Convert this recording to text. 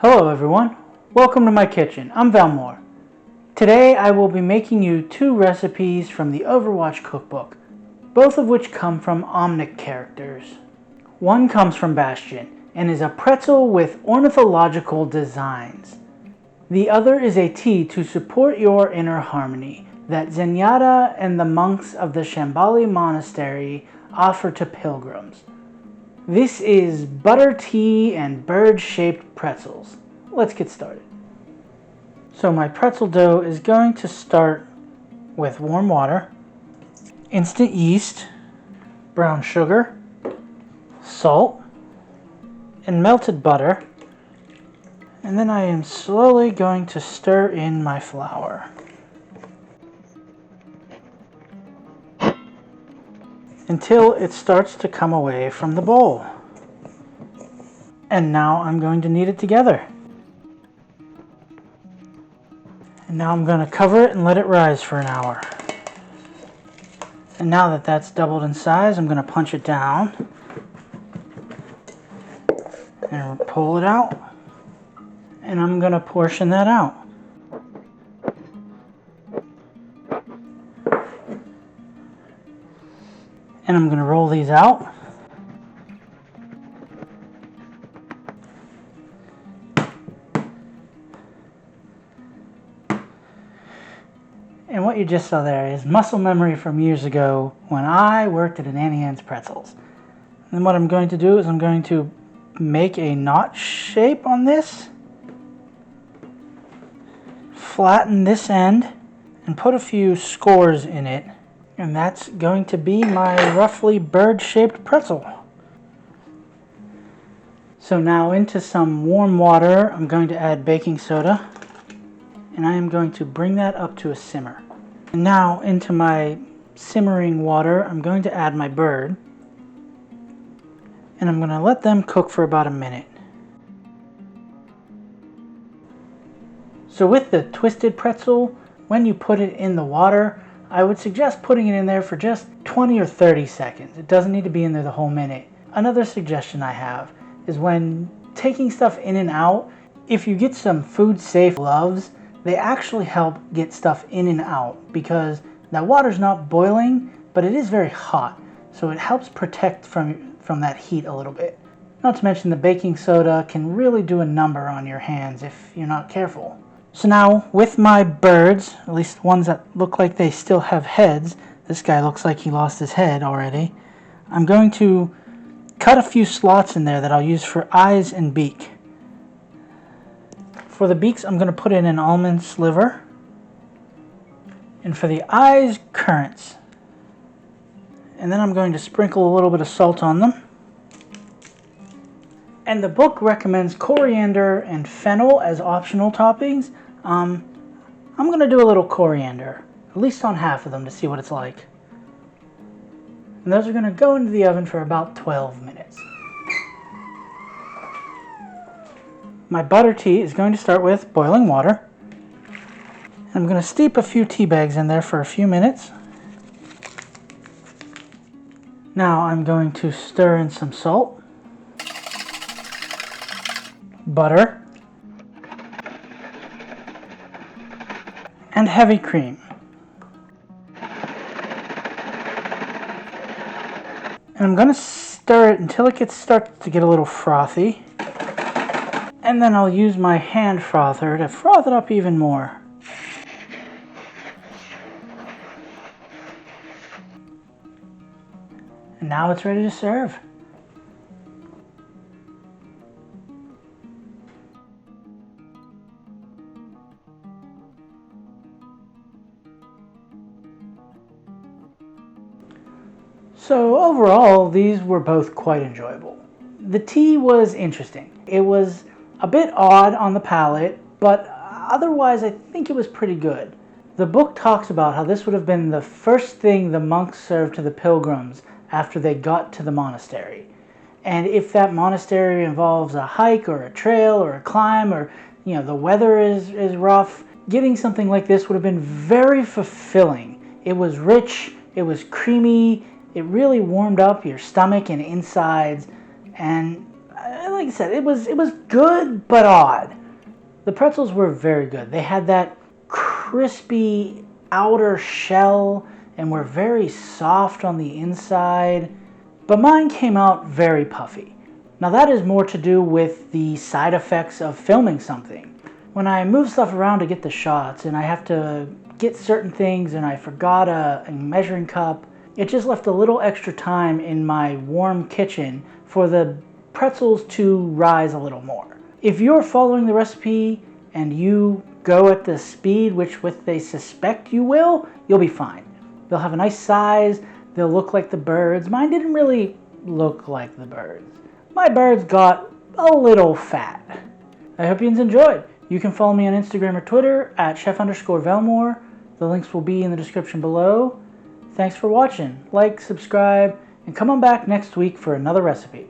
Hello everyone, welcome to my kitchen. I'm Valmore. Today I will be making you two recipes from the Overwatch Cookbook, both of which come from Omnic characters. One comes from Bastion and is a pretzel with ornithological designs. The other is a tea to support your inner harmony that Zenyatta and the monks of the Shambhala Monastery offer to pilgrims. This is butter tea and bird-shaped pretzels. Let's get started. So my pretzel dough is going to start with warm water, instant yeast, brown sugar, salt, and melted butter. And then I am slowly going to stir in my flour until it starts to come away from the bowl. And now I'm going to knead it together. And now I'm going to cover it and let it rise for an hour. And now that that's doubled in size, I'm going to punch it down and pull it out. And I'm going to portion that out. And I'm going to roll these out. And what you just saw there is muscle memory from years ago when I worked at an Auntie Anne's Pretzels. And what I'm going to do is I'm going to make a knot shape on this, flatten this end, and put a few scores in it. And that's going to be my roughly bird-shaped pretzel. So now into some warm water, I'm going to add baking soda. And I am going to bring that up to a simmer. And now into my simmering water, I'm going to add my bird. And I'm going to let them cook for about a minute. So with the twisted pretzel, when you put it in the water, I would suggest putting it in there for just 20 or 30 seconds. It doesn't need to be in there the whole minute. Another suggestion I have is when taking stuff in and out, if you get some food safe gloves, they actually help get stuff in and out because that water's not boiling, but it is very hot. So it helps protect from that heat a little bit. Not to mention the baking soda can really do a number on your hands if you're not careful. So now with my birds, at least ones that look like they still have heads, this guy looks like he lost his head already, I'm going to cut a few slots in there that I'll use for eyes and beak. For the beaks, I'm going to put in an almond sliver. And for the eyes, currants. And then I'm going to sprinkle a little bit of salt on them. And the book recommends coriander and fennel as optional toppings. I'm going to do a little coriander, at least on half of them to see what it's like. And those are going to go into the oven for about 12 minutes. My butter tea is going to start with boiling water. I'm going to steep a few tea bags in there for a few minutes. Now I'm going to stir in some salt, butter, and heavy cream. And I'm going to stir it until it starts to get a little frothy. And then I'll use my hand frother to froth it up even more. And now it's ready to serve. So overall, these were both quite enjoyable. The tea was interesting. It was a bit odd on the palate, but otherwise I think it was pretty good. The book talks about how this would have been the first thing the monks served to the pilgrims after they got to the monastery. And if that monastery involves a hike or a trail or a climb or the weather is rough, getting something like this would have been very fulfilling. It was rich, it was creamy, it really warmed up your stomach and insides, and like I said, it was good but odd. The pretzels were very good. They had that crispy outer shell and were very soft on the inside, but mine came out very puffy. Now that is more to do with the side effects of filming something. When I move stuff around to get the shots and I have to get certain things and I forgot a measuring cup, it just left a little extra time in my warm kitchen for the pretzels to rise a little more. If you're following the recipe and you go at the speed which they suspect you will, you'll be fine. They'll have a nice size, they'll look like the birds. Mine didn't really look like the birds. My birds got a little fat. I hope you enjoyed. You can follow me on Instagram or Twitter at chef_Velmore. The links will be in the description below. Thanks for watching. Like, subscribe, and come on back next week for another recipe.